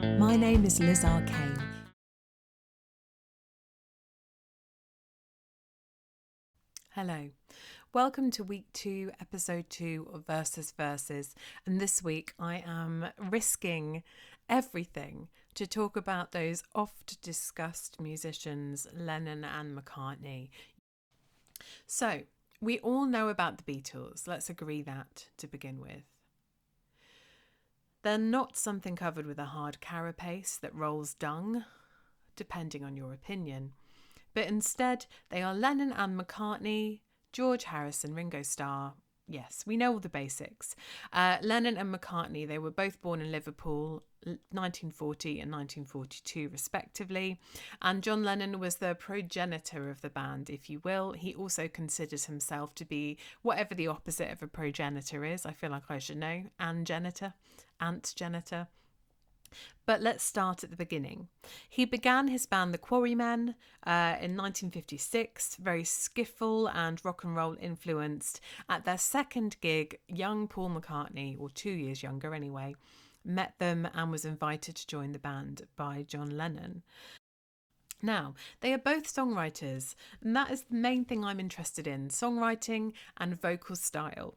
My name is Liz Arcane. Hello. Welcome to week 2, episode 2 of Verses. And this week I am risking everything to talk about those oft discussed musicians, Lennon and McCartney. So, we all know about the Beatles. Let's agree that to begin with. They're not something covered with a hard carapace that rolls dung, depending on your opinion. But instead, they are Lennon and McCartney, George Harrison, Ringo Starr. Yes, we know all the basics. Lennon and McCartney, they were both born in Liverpool, 1940 and 1942 respectively. And John Lennon was the progenitor of the band, if you will. He also considers himself to be whatever the opposite of a progenitor is. I feel like I should know. Ant-genitor. But let's start at the beginning. He began his band The Quarrymen in 1956, very skiffle and rock and roll influenced. At their second gig, young Paul McCartney, or 2 years younger anyway, met them and was invited to join the band by John Lennon. Now, they are both songwriters, and that is the main thing I'm interested in, songwriting and vocal style.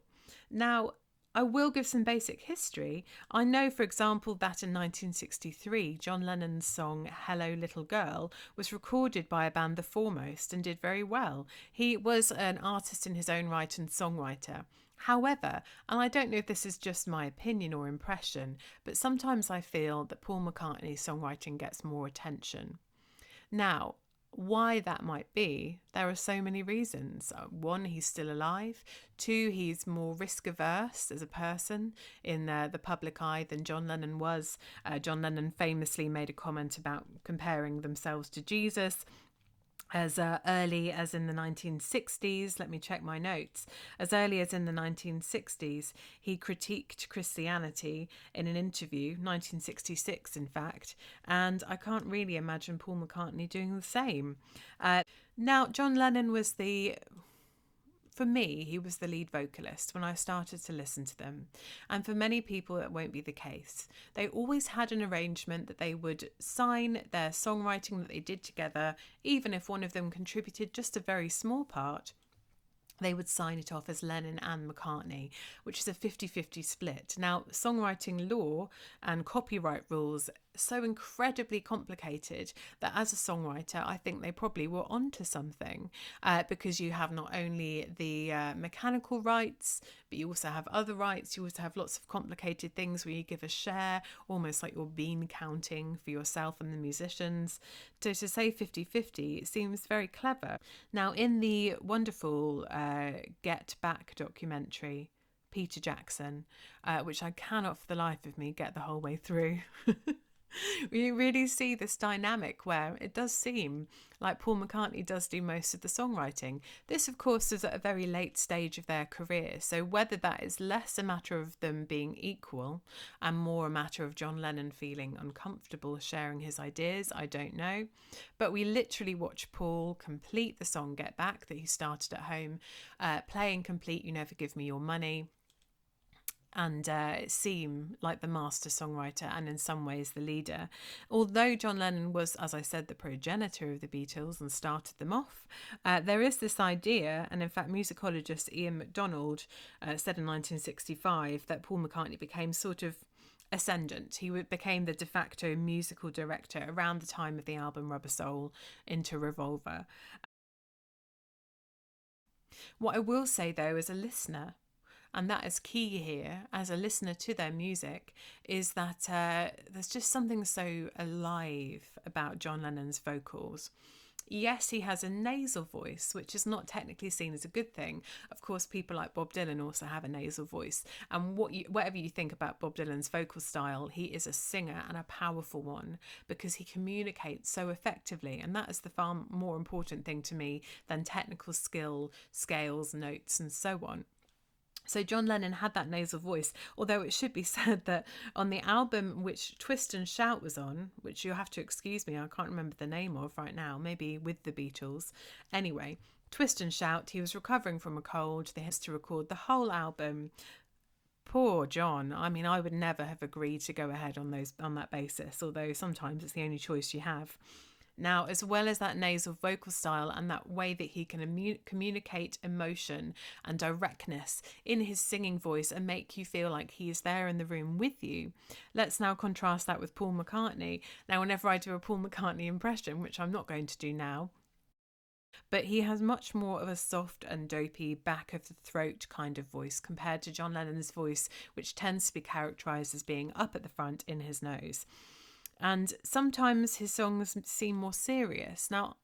Now, I will give some basic history. I know, for example, that in 1963, John Lennon's song Hello Little Girl was recorded by a band, The Foremost, and did very well. He was an artist in his own right and songwriter. However, and I don't know if this is just my opinion or impression, but sometimes I feel that Paul McCartney's songwriting gets more attention. Now, why that might be, there are so many reasons. One, he's still alive. Two, he's more risk averse as a person in the public eye than John Lennon was. John Lennon famously made a comment about comparing themselves to Jesus. As early as in the 1960s, let me check my notes. As early as in the 1960s, he critiqued Christianity in an interview, 1966 in fact, and I can't really imagine Paul McCartney doing the same. Now, John Lennon was for me, he was the lead vocalist when I started to listen to them. And for many people, that won't be the case. They always had an arrangement that they would sign their songwriting that they did together, even if one of them contributed just a very small part. They would sign it off as Lennon and McCartney, which is a 50-50 split. Now, songwriting law and copyright rules are so incredibly complicated that as a songwriter, I think they probably were onto something because you have not only the mechanical rights, but you also have other rights. You also have lots of complicated things where you give a share, almost like you're bean counting for yourself and the musicians. So to say 50-50, it seems very clever. Now, in the wonderful Get Back documentary, Peter Jackson, which I cannot for the life of me get the whole way through. We really see this dynamic where it does seem like Paul McCartney does do most of the songwriting. This, of course, is at a very late stage of their career, so whether that is less a matter of them being equal and more a matter of John Lennon feeling uncomfortable sharing his ideas, I don't know. But we literally watch Paul complete the song Get Back that he started at home, playing complete You Never Give Me Your Money, and seem like the master songwriter and in some ways the leader. Although John Lennon was, as I said, the progenitor of the Beatles and started them off, there is this idea, and in fact musicologist Ian MacDonald said in 1965 that Paul McCartney became sort of ascendant. He became the de facto musical director around the time of the album Rubber Soul into Revolver. What I will say though, as a listener, and that is key here as a listener to their music, is that there's just something so alive about John Lennon's vocals. Yes, he has a nasal voice, which is not technically seen as a good thing. Of course, people like Bob Dylan also have a nasal voice. And whatever you think about Bob Dylan's vocal style, he is a singer and a powerful one because he communicates so effectively. And that is the far more important thing to me than technical skill, scales, notes, and so on. So John Lennon had that nasal voice, although it should be said that on the album which Twist and Shout was on, which you'll have to excuse me, I can't remember the name of right now, maybe with the Beatles. Anyway, Twist and Shout, he was recovering from a cold. They had to record the whole album Poor John. I mean, I would never have agreed to go ahead on that basis, although sometimes it's the only choice you have. Now, as well as that nasal vocal style and that way that he can communicate emotion and directness in his singing voice and make you feel like he is there in the room with you, let's now contrast that with Paul McCartney. Now, whenever I do a Paul McCartney impression, which I'm not going to do now, but he has much more of a soft and dopey back of the throat kind of voice compared to John Lennon's voice, which tends to be characterised as being up at the front in his nose. And sometimes his songs seem more serious. Now,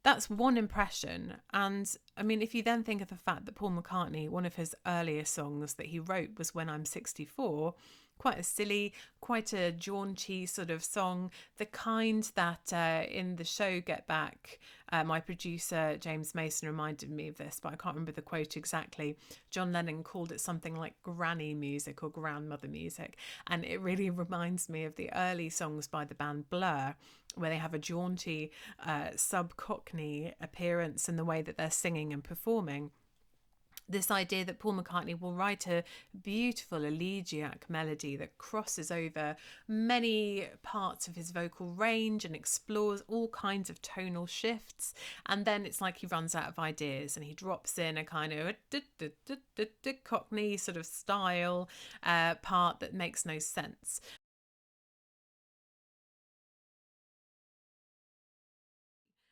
that's one impression. And I mean, if you then think of the fact that Paul McCartney, one of his earlier songs that he wrote was When I'm 64, quite a silly, quite a jaunty sort of song, the kind that in the show Get Back, my producer James Mason reminded me of this, but I can't remember the quote exactly. John Lennon called it something like granny music or grandmother music, and it really reminds me of the early songs by the band Blur, where they have a jaunty sub-Cockney appearance in the way that they're singing and performing. This idea that Paul McCartney will write a beautiful elegiac melody that crosses over many parts of his vocal range and explores all kinds of tonal shifts. And then it's like he runs out of ideas and he drops in a kind of Cockney sort of style part that makes no sense.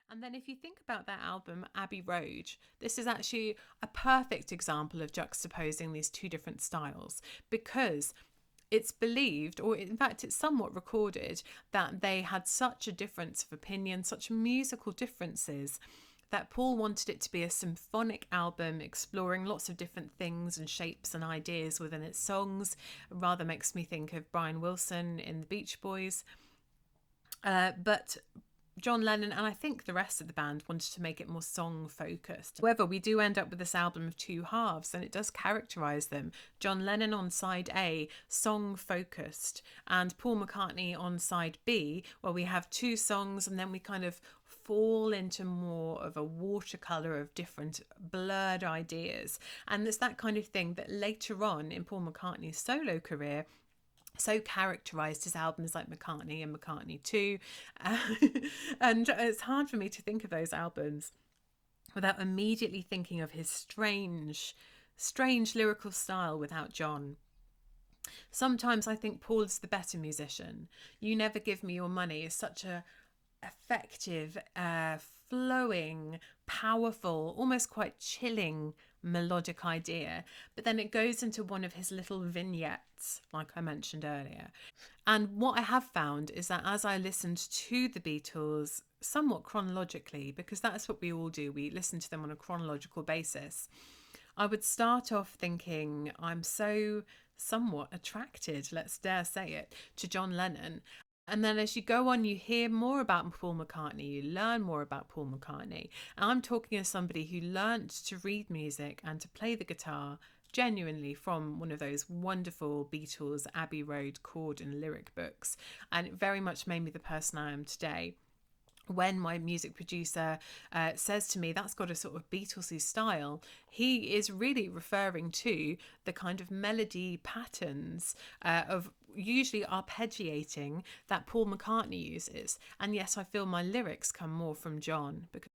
And then if you think about that album, Abbey Road, this is actually a perfect example of juxtaposing these two different styles, because it's believed, or in fact it's somewhat recorded, that they had such a difference of opinion, such musical differences, that Paul wanted it to be a symphonic album exploring lots of different things and shapes and ideas within its songs. It rather makes me think of Brian Wilson in the Beach Boys. But John Lennon and I think the rest of the band wanted to make it more song focused. However, we do end up with this album of two halves, and it does characterise them. John Lennon on side A, song focused, and Paul McCartney on side B, where we have two songs and then we kind of fall into more of a watercolour of different blurred ideas. And it's that kind of thing that later on in Paul McCartney's solo career so characterised his albums like McCartney and McCartney 2. And it's hard for me to think of those albums without immediately thinking of his strange lyrical style without John. Sometimes I think Paul is the better musician. You Never Give Me Your Money is such a effective, flowing, powerful, almost quite chilling melodic idea, but then it goes into one of his little vignettes, like I mentioned earlier. And what I have found is that as I listened to the Beatles somewhat chronologically, because that's what we all do, we listen to them on a chronological basis, I would start off thinking I'm so somewhat attracted, let's dare say it, to John Lennon. And then as you go on, you hear more about Paul McCartney, you learn more about Paul McCartney. And I'm talking as somebody who learnt to read music and to play the guitar genuinely from one of those wonderful Beatles Abbey Road chord and lyric books. And it very much made me the person I am today. When my music producer says to me that's got a sort of Beatlesy style, he is really referring to the kind of melody patterns of usually arpeggiating that Paul McCartney uses. And yes, I feel my lyrics come more from John, because